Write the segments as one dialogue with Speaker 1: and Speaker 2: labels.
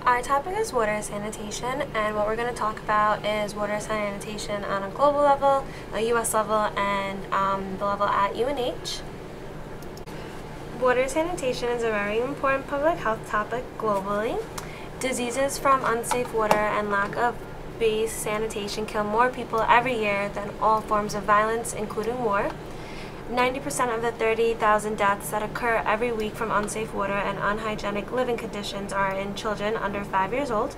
Speaker 1: Our topic is water sanitation, and what we're going to talk about is water sanitation on a global level, a U.S. level, and the level at UNH. Water sanitation is a very important public health topic globally. Diseases from unsafe water and lack of base sanitation kill more people every year than all forms of violence, including war. 90% of the 30,000 deaths that occur every week from unsafe water and unhygienic living conditions are in children under 5 years old.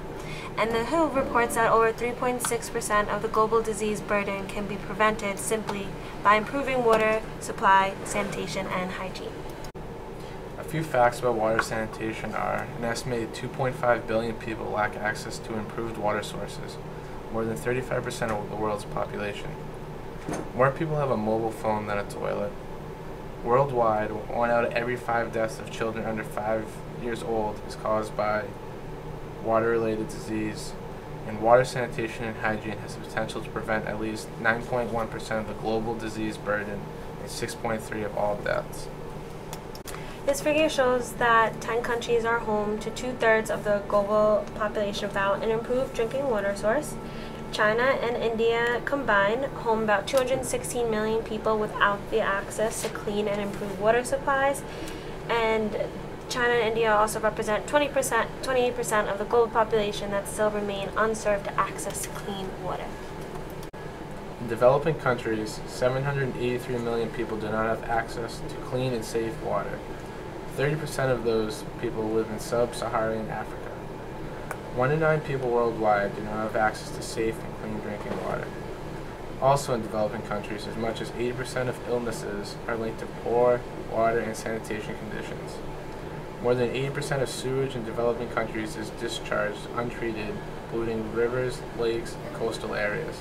Speaker 1: And the WHO reports that over 3.6% of the global disease burden can be prevented simply by improving water supply, sanitation, and hygiene.
Speaker 2: A few facts about water sanitation are an estimated 2.5 billion people lack access to improved water sources, more than 35% of the world's population. More people have a mobile phone than a toilet. Worldwide, 1 out of every 5 deaths of children under 5 years old is caused by water-related disease, and water sanitation and hygiene has the potential to prevent at least 9.1% of the global disease burden and 6.3% of all deaths.
Speaker 1: This figure shows that 10 countries are home to 2/3 of the global population without an improved drinking water source. China and India combined home about 216 million people without the access to clean and improved water supplies, and China and India also represent 28% of the global population that still remain unserved to access to clean water.
Speaker 2: In developing countries, 783 million people do not have access to clean and safe water. 30% of those people live in sub-Saharan Africa. 1 in 9 people worldwide do not have access to safe and clean drinking water. Also in developing countries, as much as 80% of illnesses are linked to poor water and sanitation conditions. More than 80% of sewage in developing countries is discharged untreated, polluting rivers, lakes, and coastal areas.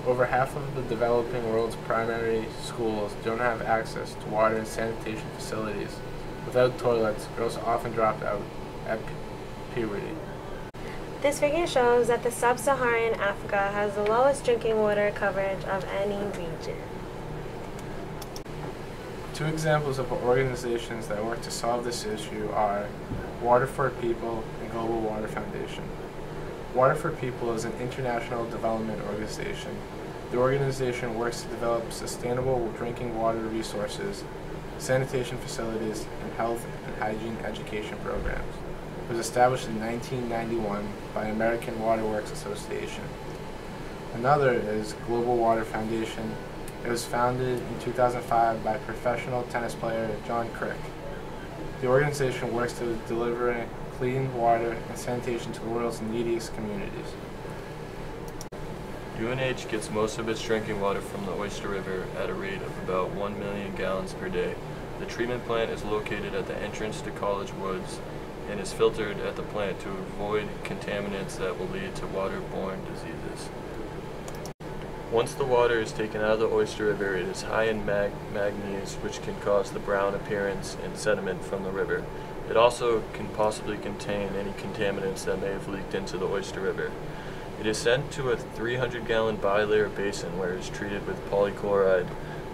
Speaker 2: Over half of the developing world's primary schools don't have access to water and sanitation facilities. Without toilets, girls often drop out at puberty.
Speaker 1: This figure shows that the sub-Saharan Africa has the lowest drinking water coverage of any region.
Speaker 2: 2 examples of organizations that work to solve this issue are Water for People and Global Water Foundation. Water for People is an international development organization. The organization works to develop sustainable drinking water resources, sanitation facilities, and health and hygiene education programs. It was established in 1991 by American Water Works Association. Another is Global Water Foundation. It was founded in 2005 by professional tennis player John Crick. The organization works to deliver clean water and sanitation to the world's neediest communities.
Speaker 3: UNH gets most of its drinking water from the Oyster River at a rate of about 1 million gallons per day. The treatment plant is located at the entrance to College Woods and is filtered at the plant to avoid contaminants that will lead to waterborne diseases. Once the water is taken out of the Oyster River, it is high in manganese, which can cause the brown appearance and sediment from the river. It also can possibly contain any contaminants that may have leaked into the Oyster River. It is sent to a 300-gallon bilayer basin where it is treated with polychloride.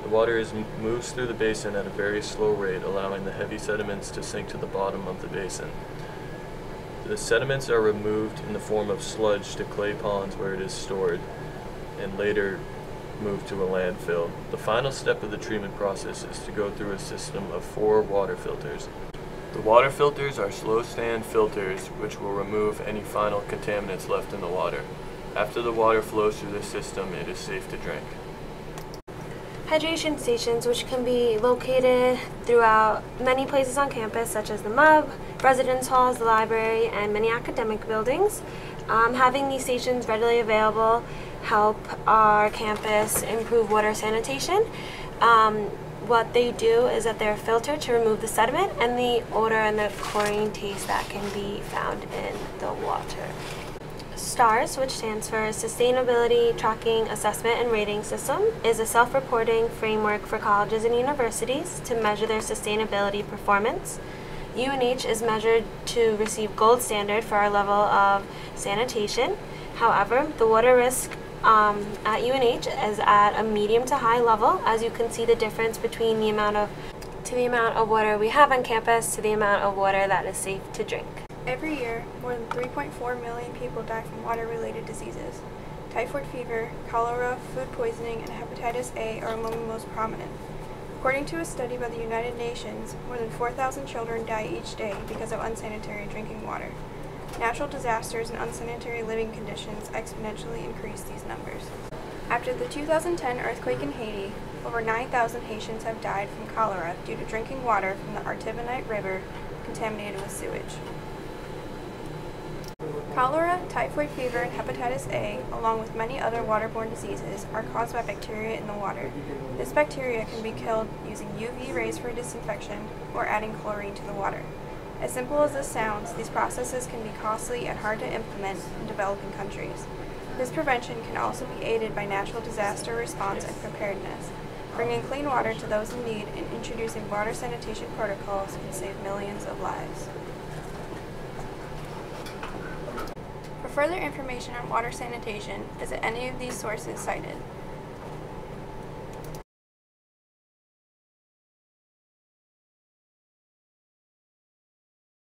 Speaker 3: The water moves through the basin at a very slow rate, allowing the heavy sediments to sink to the bottom of the basin. The sediments are removed in the form of sludge to clay ponds where it is stored, and later moved to a landfill. The final step of the treatment process is to go through a system of 4 water filters. The water filters are slow-stand filters which will remove any final contaminants left in the water. After the water flows through the system, it is safe to drink.
Speaker 1: Hydration stations, which can be located throughout many places on campus, such as the MUB, residence halls, the library, and many academic buildings. Having these stations readily available help our campus improve water sanitation. What they do is that they're filtered to remove the sediment and the odor and the chlorine taste that can be found in the water. STARS, which stands for Sustainability Tracking Assessment and Rating System, is a self-reporting framework for colleges and universities to measure their sustainability performance. UNH is measured to receive gold standard for our level of sanitation. However, the water risk at UNH is at a medium to high level, as you can see the difference between the amount of water we have on campus to the amount of water that is safe to drink.
Speaker 4: Every year, more than 3.4 million people die from water-related diseases. Typhoid fever, cholera, food poisoning, and hepatitis A are among the most prominent. According to a study by the United Nations, more than 4,000 children die each day because of unsanitary drinking water. Natural disasters and unsanitary living conditions exponentially increase these numbers. After the 2010 earthquake in Haiti, over 9,000 Haitians have died from cholera due to drinking water from the Artibonite River contaminated with sewage. Cholera, typhoid fever, and hepatitis A, along with many other waterborne diseases, are caused by bacteria in the water. This bacteria can be killed using UV rays for disinfection or adding chlorine to the water. As simple as this sounds, these processes can be costly and hard to implement in developing countries. This prevention can also be aided by natural disaster response and preparedness. Bringing clean water to those in need and introducing water sanitation protocols can save millions of lives. For further information on water sanitation, visit any of these sources cited.